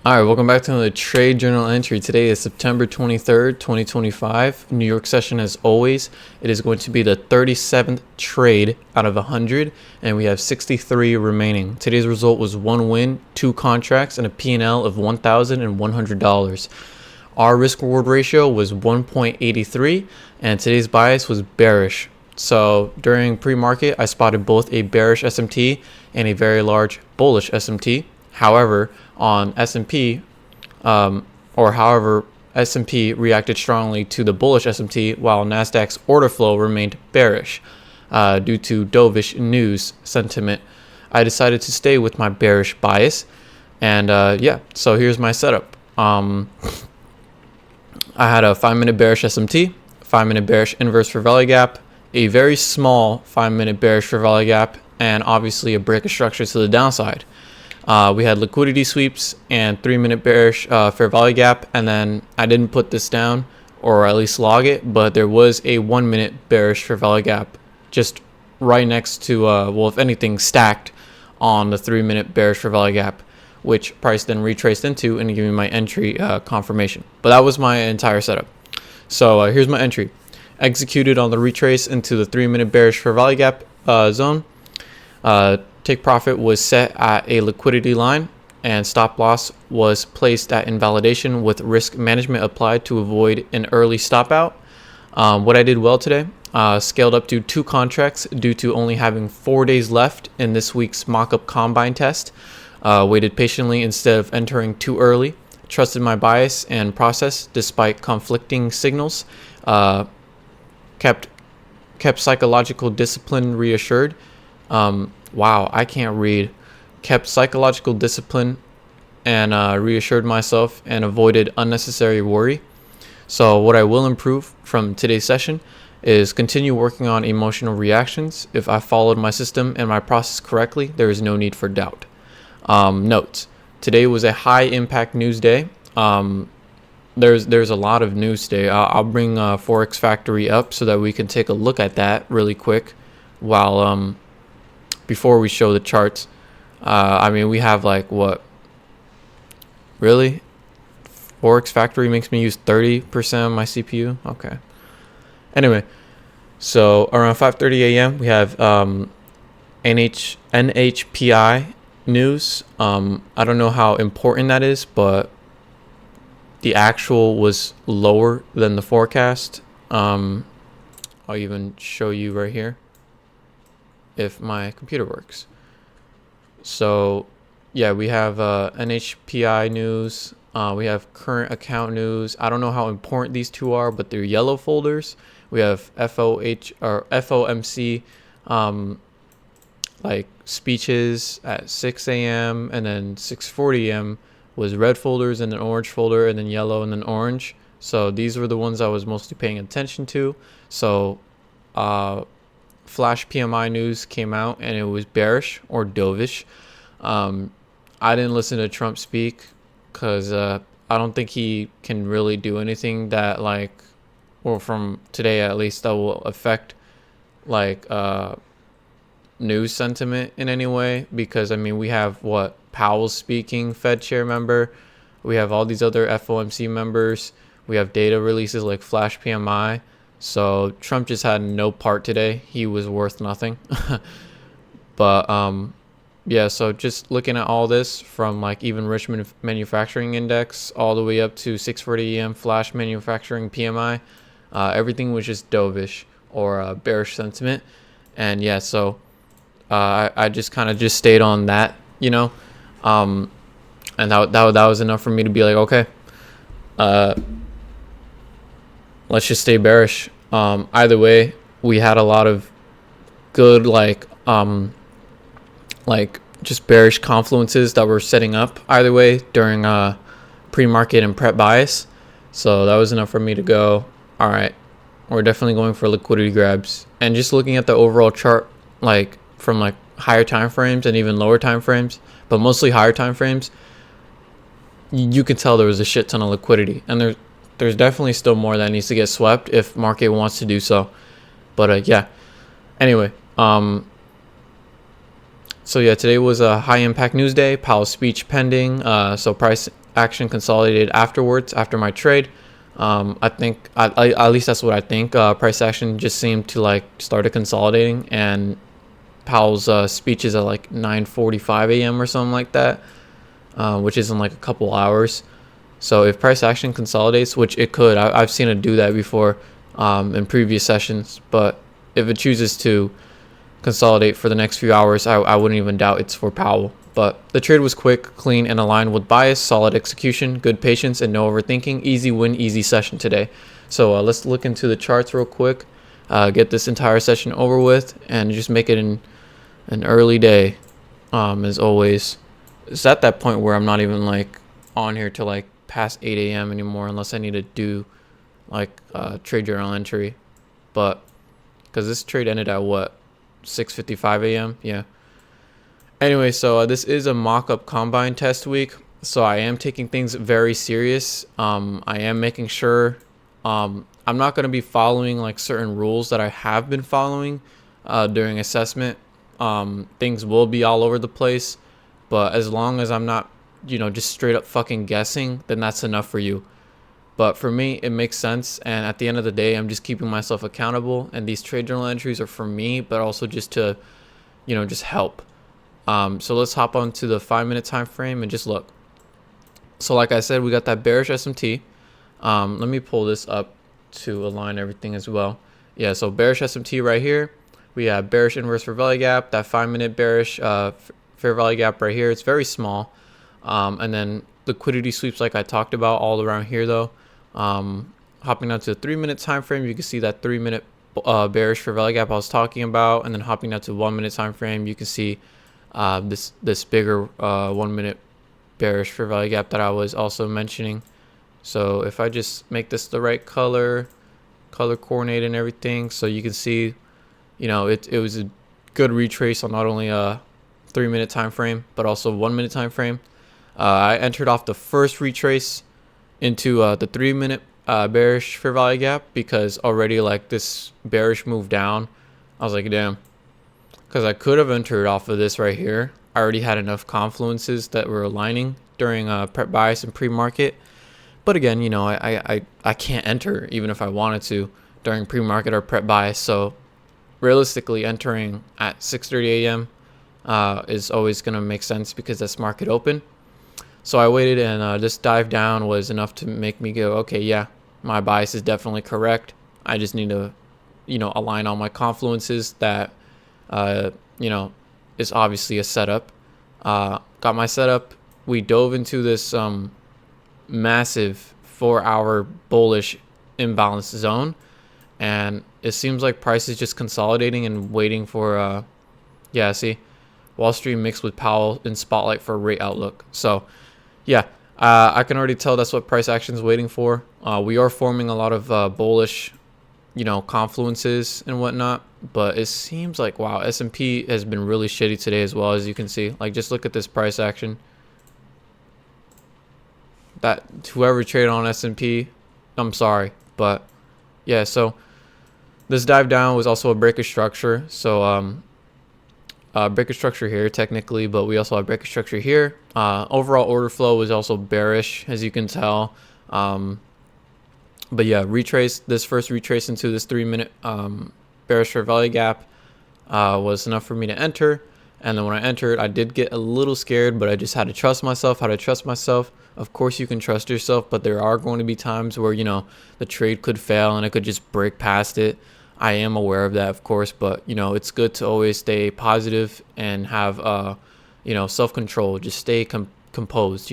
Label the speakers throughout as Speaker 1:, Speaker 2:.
Speaker 1: All right, welcome back to another trade journal entry. Today is September 23rd, 2025. New York session as always. It is going to be the 37th trade out of 100, and we have 63 remaining. Today's result was 1 win, 2 contracts, and a P&L of $1,100. Our risk reward ratio was 1.83, and today's bias was bearish. So during pre-market, I spotted both a bearish SMT and a very large bullish SMT. However, on S&P, S&P reacted strongly to the bullish SMT, while Nasdaq's order flow remained bearish due to dovish news sentiment. I decided to stay with my bearish bias, and yeah, so here's my setup. I had a 5-minute bearish SMT, 5-minute bearish inverse for value gap, a very small 5-minute bearish for value gap, and obviously a break of structure to the downside. We had liquidity sweeps and 3-minute bearish fair value gap, and then I didn't put this down or at least log it, but there was a 1-minute bearish fair value gap just right next to well, if anything, stacked on the 3-minute bearish fair value gap, which price then retraced into and gave me my entry confirmation. But that was my entire setup. So here's my entry: executed on the retrace into the 3-minute bearish fair value gap zone. Take profit was set at a liquidity line, and stop loss was placed at invalidation with risk management applied to avoid an early stop out. What I did well today, scaled up to 2 contracts due to only having 4 days left in this week's mock-up combine test. Waited patiently instead of entering too early. Trusted my bias and process despite conflicting signals. Kept psychological discipline reassured. Wow, I can't read. Kept psychological discipline and reassured myself and avoided unnecessary worry. So what I will improve from today's session is continue working on emotional reactions. If I followed my system and my process correctly, there is no need for doubt. Notes: today was a high impact news day. There's a lot of news today. I'll bring Forex Factory up so that we can take a look at that really quick while before we show the charts. I mean, we have like what? Really? Forex Factory makes me use 30% of my CPU? Okay. Anyway, so around 5:30 a.m. we have NHPI news. I don't know how important that is, but the actual was lower than the forecast. I'll even show you right here if my computer works. So yeah, we have NHPI news, we have current account news. I don't know how important these two are, but they're yellow folders. We have FOMC like speeches at 6 a.m. and then 6:40 a.m. was red folders, and then orange folder, and then yellow, and then orange. So these were the ones I was mostly paying attention to. So flash PMI news came out and it was bearish or dovish. I didn't listen to Trump speak because I don't think he can really do anything that, like, or from today at least, that will affect like news sentiment in any way. Because I mean, we have what, Powell speaking, Fed chair member, we have all these other FOMC members, we have data releases like flash PMI. So Trump just had no part today. He was worth nothing. But yeah, so just looking at all this from like even Richmond Manufacturing Index all the way up to 6:40 a.m. flash manufacturing PMI, everything was just dovish or bearish sentiment. And yeah, so I just kind of just stayed on that, you know, and that was enough for me to be like, okay, let's just stay bearish. Either way, we had a lot of good like just bearish confluences that were setting up either way during pre-market and prep bias. So that was enough for me to go, all right, we're definitely going for liquidity grabs. And just looking at the overall chart, like from like higher time frames and even lower time frames, but mostly higher time frames, you can tell there was a shit ton of liquidity, and there's definitely still more that needs to get swept if market wants to do so. But yeah, anyway, so yeah, today was a high impact news day. Powell's speech pending, so price action consolidated afterwards after my trade. I think at least that's what I think. Price action just seemed to like started consolidating, and Powell's speech is at like 9:45 a.m. or something like that, which is in like a couple hours. So if price action consolidates, which it could, I've seen it do that before in previous sessions, but if it chooses to consolidate for the next few hours, I wouldn't even doubt it's for Powell. But the trade was quick, clean, and aligned with bias, solid execution, good patience, and no overthinking. Easy win, easy session today. So let's look into the charts real quick, get this entire session over with, and just make it an early day. As always, it's at that point where I'm not even like on here till like past 8 a.m. anymore, unless I need to do like trade journal entry. But because this trade ended at what, 6:55 a.m. Yeah. Anyway, so this is a mock-up combine test week, so I am taking things very serious. I am making sure I'm not going to be following like certain rules that I have been following during assessment. Things will be all over the place, but as long as I'm not, just straight up fucking guessing, then that's enough for you. But for me, it makes sense, and at the end of the day, I'm just keeping myself accountable, and these trade journal entries are for me, but also just to, just help. So let's hop on to the 5-minute time frame and just look. So like I said, we got that bearish SMT. Let me pull this up to align everything as well. Yeah, so bearish SMT right here. We have bearish inverse fair value gap, that 5-minute bearish fair value gap right here. It's very small. And then liquidity sweeps like I talked about all around here though. Hopping down to the 3-minute time frame, you can see that 3-minute bearish fair value gap I was talking about. And then hopping down to 1-minute time frame, you can see this bigger 1-minute bearish fair value gap that I was also mentioning. So if I just make this the right color coordinate and everything, so you can see, it was a good retrace on not only a 3-minute time frame but also 1-minute time frame. I entered off the first retrace into the 3-minute bearish fair value gap because already like this bearish move down, I was like, damn. Because I could have entered off of this right here. I already had enough confluences that were aligning during prep bias and pre-market. But again, I can't enter even if I wanted to during pre-market or prep bias. So realistically, entering at 6:30 a.m. Is always going to make sense because that's market open. So I waited, and this dive down was enough to make me go, okay, yeah, my bias is definitely correct. I just need to, align all my confluences that is obviously a setup. Got my setup. We dove into this massive 4-hour bullish imbalance zone, and it seems like price is just consolidating and waiting for see, Wall Street mixed with Powell in spotlight for rate outlook. So yeah, I can already tell that's what price action is waiting for. We are forming a lot of bullish confluences and whatnot, but it seems like, wow, S&P has been really shitty today as well, as you can see. Like, just look at this price action. That whoever traded on S&P, I'm sorry, but yeah. So this dive down was also a breaker structure. So breaker structure here technically, but we also have breaker structure here. Overall order flow was also bearish, as you can tell. But yeah, this first retrace into this 3-minute bearish fair value gap was enough for me to enter. And then when I entered, I did get a little scared, but I just had to trust myself. Of course you can trust yourself, but there are going to be times where the trade could fail and it could just break past it. I am aware of that, of course, but it's good to always stay positive and have self-control. Just stay composed.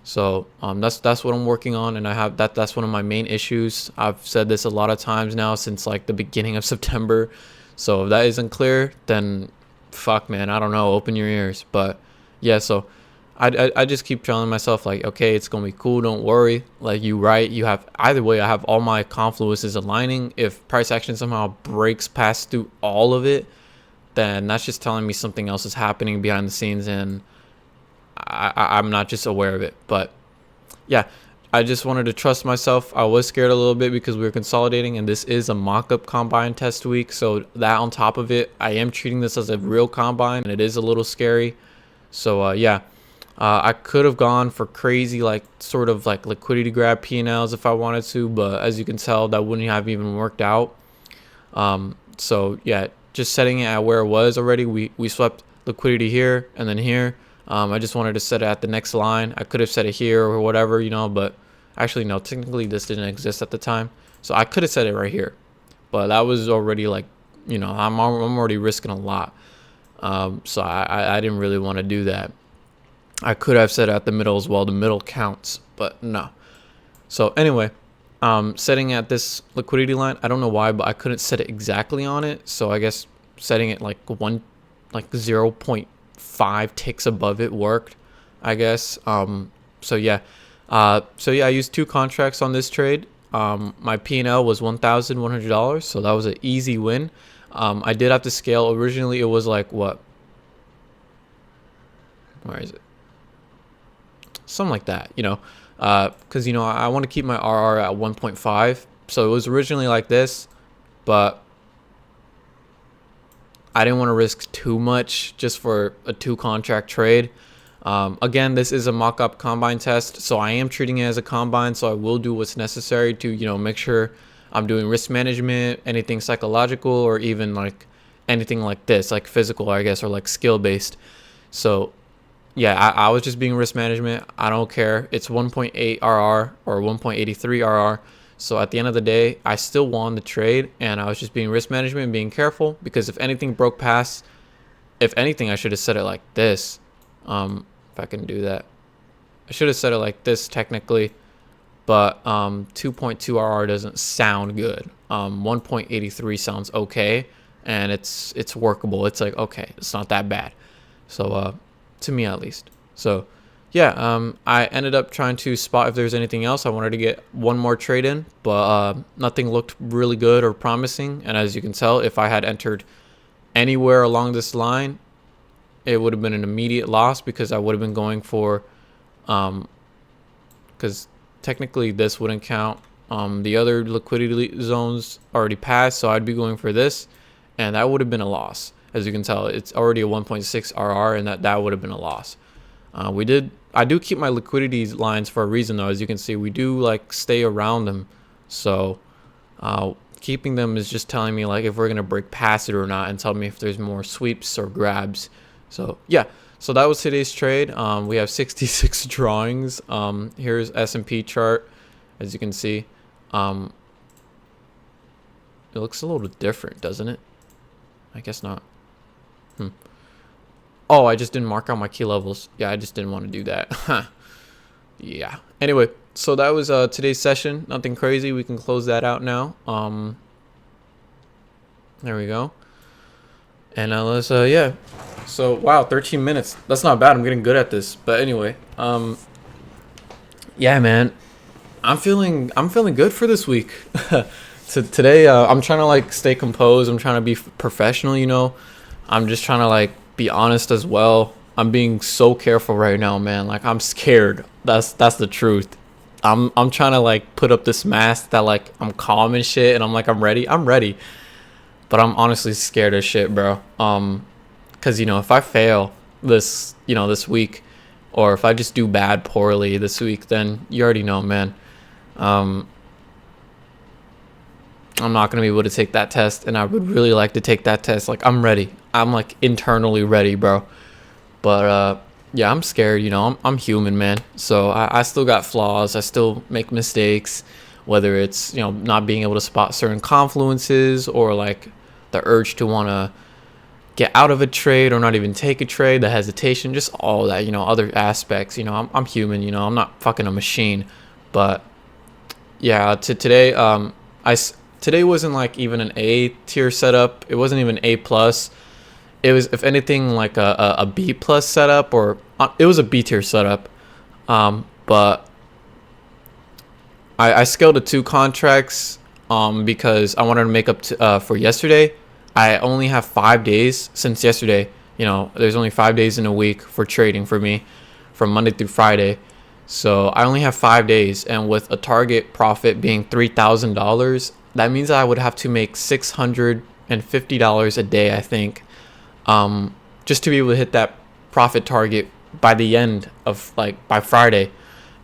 Speaker 1: So that's what I'm working on, and I have that's one of my main issues. I've said this a lot of times now since like the beginning of September. So if that isn't clear, then fuck, man, I don't know, open your ears. But yeah, so I just keep telling myself like, okay, it's gonna be cool, don't worry. Like, you have either way, I have all my confluences aligning. If price action somehow breaks past through all of it, then that's just telling me something else is happening behind the scenes, and I'm not just aware of it. But yeah, I just wanted to trust myself. I was scared a little bit because we were consolidating, and this is a mock-up combine test week. So that on top of it, I am treating this as a real combine, and it is a little scary. So yeah, I could have gone for crazy, like sort of like liquidity grab P&Ls if I wanted to, but as you can tell, that wouldn't have even worked out. So yeah, just setting it at where it was already. We swept liquidity here and then here. I just wanted to set it at the next line. I could have set it here or whatever, you know, but actually no, technically this didn't exist at the time, so I could have set it right here, but that was already like, you know, I'm already risking a lot. So I didn't really want to do that. I could have set it at the middle as well. The middle counts, but no. So anyway, setting at this liquidity line, I don't know why, but I couldn't set it exactly on it. So I guess setting it like 0.5 ticks above it worked, I guess. So yeah, I used 2 contracts on this trade. My P&L was $1,100, so that was an easy win. I did have to scale. Originally, it was like what? Where is it? Something like that, you know, because, you know, I want to keep my RR at 1.5. So it was originally like this, but I didn't want to risk too much just for a 2 contract trade. Again, this is a mock-up combine test, so I am treating it as a combine. So I will do what's necessary to, you know, make sure I'm doing risk management, anything psychological, or even like anything like this, like physical, I guess, or like skill based. So yeah, I was just being risk management. I don't care. It's 1.8 RR or 1.83 RR. So at the end of the day, I still won the trade, and I was just being risk management and being careful, because if anything broke past, if anything, I should have set it like this. If I can do that, I should have set it like this technically, but 2.2 RR doesn't sound good. 1.83 sounds okay, and it's workable. It's like, okay, it's not that bad. So to me at least. So yeah, I ended up trying to spot if there's anything else. I wanted to get one more trade in, but nothing looked really good or promising. And as you can tell, if I had entered anywhere along this line, it would have been an immediate loss, because I would have been going for, because technically this wouldn't count. The other liquidity zones already passed, so I'd be going for this, and that would have been a loss. As you can tell, it's already a 1.6 RR, and that would have been a loss. I do keep my liquidity lines for a reason, though. As you can see, we do like stay around them. So keeping them is just telling me like if we're gonna break past it or not, and tell me if there's more sweeps or grabs. So yeah, so that was today's trade. We have 66 drawings. Here's S&P chart. As you can see, it looks a little different, doesn't it? I guess not. Oh, I just didn't mark out my key levels. Yeah, I just didn't want to do that. Yeah. Anyway, so that was today's session. Nothing crazy. We can close that out now. There we go. And let's yeah. So wow, 13 minutes. That's not bad. I'm getting good at this. But anyway, yeah, man, I'm feeling good for this week. So today, I'm trying to like stay composed. I'm trying to be professional, you know. I'm just trying to like be honest as well. I'm being so careful right now, man. Like I'm scared. That's the truth. I'm trying to like put up this mask that like I'm calm and shit, and I'm like I'm ready, but I'm honestly scared as shit, bro. Cause you know, if I fail this, you know, this week, or if I just do poorly this week, then you already know, man. I'm not gonna be able to take that test, and I would really like to take that test. Like I'm ready. I'm like internally ready, bro. But yeah, I'm scared. You know, I'm human, man. So I still got flaws. I still make mistakes, whether it's, you know, not being able to spot certain confluences, or like the urge to want to get out of a trade or not even take a trade, the hesitation, just all that, you know, other aspects. You know, I'm human. You know, I'm not fucking a machine. But yeah, today, today wasn't like even an A tier setup. It wasn't even A plus. It was, if anything, like a B plus setup, or it was a B tier setup. But I scaled to 2 contracts because I wanted to make up to, for yesterday. I only have 5 days since yesterday. You know, there's only 5 days in a week for trading for me, from Monday through Friday. So I only have 5 days, and with a target profit being $3,000, that means I would have to make $650 a day, I think, just to be able to hit that profit target by the end of like by Friday.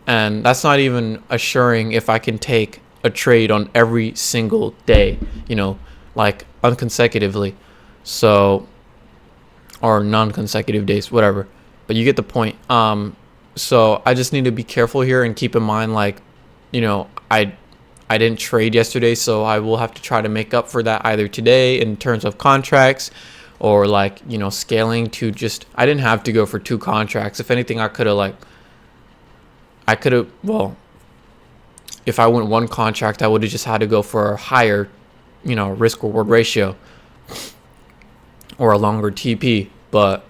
Speaker 1: And that's not even assuring if I can take a trade on every single day, like unconsecutively. So, or non-consecutive days, whatever. But you get the point. So I just need to be careful here and keep in mind, like, I didn't trade yesterday, so I will have to try to make up for that either today in terms of contracts, or like, scaling to just, I didn't have to go for 2 contracts. If anything, well, if I went 1 contract, I would have just had to go for a higher, risk reward ratio or a longer TP. But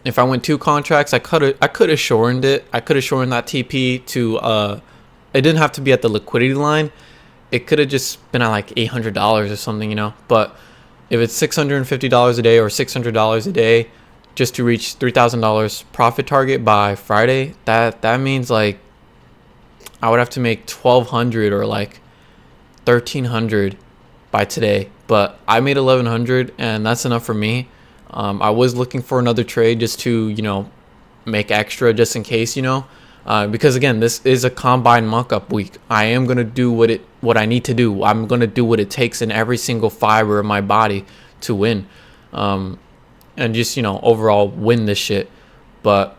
Speaker 1: if I went 2 contracts, I could have shortened it. I could have shortened that TP to, it didn't have to be at the liquidity line. It could have just been at like $800 or something, But if it's $650 a day or $600 a day just to reach $3,000 profit target by Friday, that means like I would have to make $1,200 or like $1,300 by today. But I made $1,100, and that's enough for me. I was looking for another trade just to, make extra just in case, because again, this is a combine muck-up week. I am going to do what I need to do. I'm going to do what it takes in every single fiber of my body to win. And just, overall win this shit. But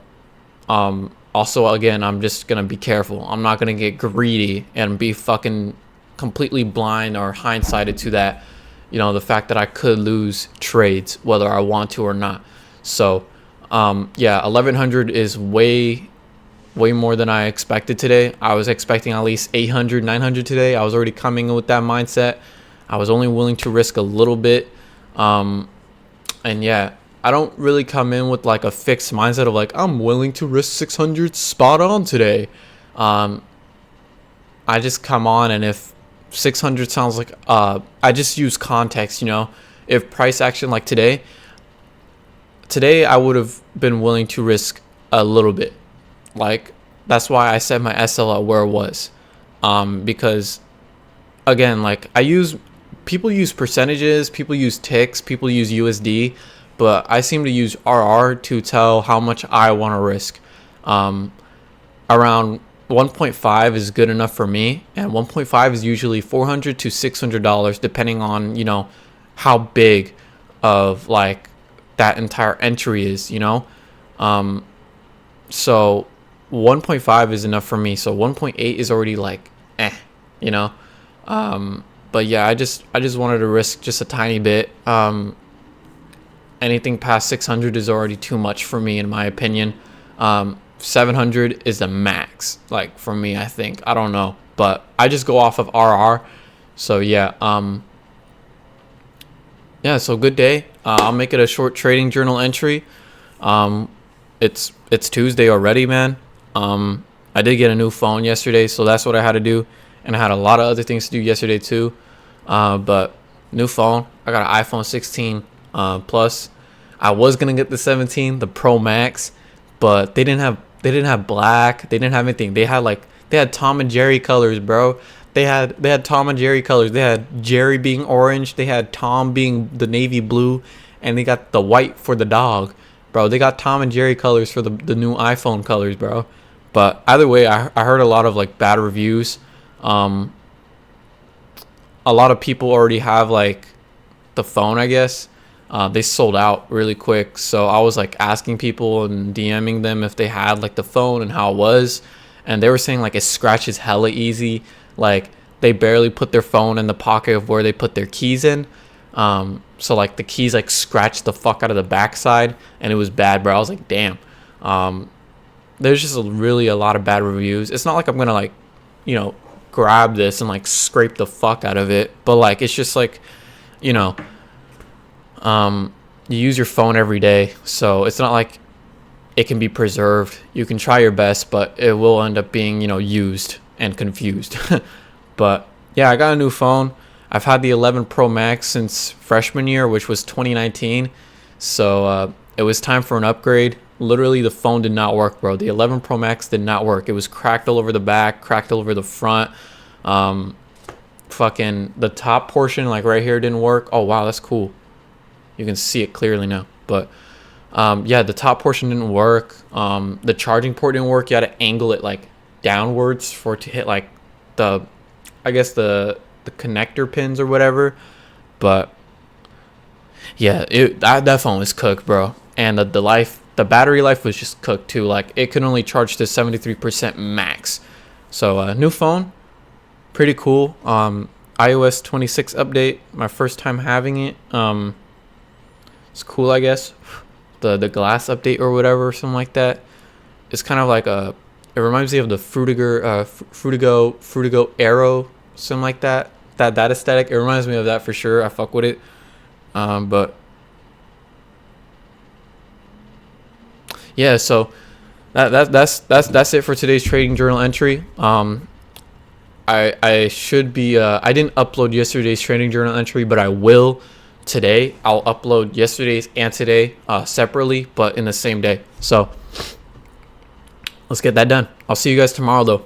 Speaker 1: also, again, I'm just going to be careful. I'm not going to get greedy and be fucking completely blind or hindsighted to that, the fact that I could lose trades whether I want to or not. So, yeah, 1,100 is way more than I expected today. I was expecting at least 800, 900 today. I was already coming in with that mindset. I was only willing to risk a little bit. And yeah, I don't really come in with like a fixed mindset of like, I'm willing to risk 600 spot on today. I just come on, and if 600 sounds like, I just use context, if price action like today I would have been willing to risk a little bit. Like, that's why I set my SL at where it was. Because again, like, people use percentages, people use ticks, people use USD, but I seem to use RR to tell how much I want to risk. Around 1.5 is good enough for me, and 1.5 is usually $400 to $600 depending on, how big of like that entire entry is, so 1.5 is enough for me. So 1.8 is already like but yeah, I just wanted to risk just a tiny bit. Anything past 600 is already too much for me, in my opinion. 700 is the max, like, for me, I think. I don't know, but I just go off of RR. So yeah, so good day. I'll make it a short trading journal entry. It's Tuesday already, man. I did get a new phone yesterday, so that's what I had to do, and I had a lot of other things to do yesterday too. But new phone, I got an iPhone 16 plus. I was gonna get the 17, the Pro Max, but they didn't have black. They didn't have anything. They had Tom and Jerry colors, bro. They had Tom and Jerry colors. They had Jerry being orange. They had Tom being the navy blue, and they got the white for the dog, bro. They got Tom and Jerry colors for the new iPhone colors, bro. But either way, I heard a lot of like bad reviews. A lot of people already have like the phone, I guess. They sold out really quick, so I was like asking people and DMing them if they had like the phone and how it was, and they were saying like it scratches hella easy. Like, they barely put their phone in the pocket of where they put their keys in. So like the keys like scratched the fuck out of the backside, and it was bad, bro. I was like, damn. There's just really a lot of bad reviews. It's not like I'm gonna like, grab this and like scrape the fuck out of it, but like it's just like, you use your phone every day, so it's not like it can be preserved. You can try your best, but it will end up being, used and confused. But yeah, I got a new phone. I've had the 11 Pro Max since freshman year, which was 2019. So it was time for an upgrade. Literally, the phone did not work, bro. The 11 Pro Max did not work. It was cracked all over the back, cracked all over the front. Fucking the top portion, like right here, didn't work. Oh wow, that's cool. You can see it clearly now. But Yeah, the top portion didn't work. The charging port didn't work. You had to angle it like downwards for it to hit like the, I guess the connector pins or whatever. But yeah, that phone was cooked, bro. And the battery life was just cooked too. Like it could only charge to 73% max. So new phone, pretty cool. iOS 26 update, my first time having it. It's cool, I guess. The glass update or whatever, something like that. It's kind of like it reminds me of the Fruitigo Aero, something like that. That aesthetic. It reminds me of that for sure. I fuck with it. But yeah, so that's it for today's trading journal entry. I should be I didn't upload yesterday's trading journal entry, but I will today. I'll upload yesterday's and today separately, but in the same day. So let's get that done. I'll see you guys tomorrow though.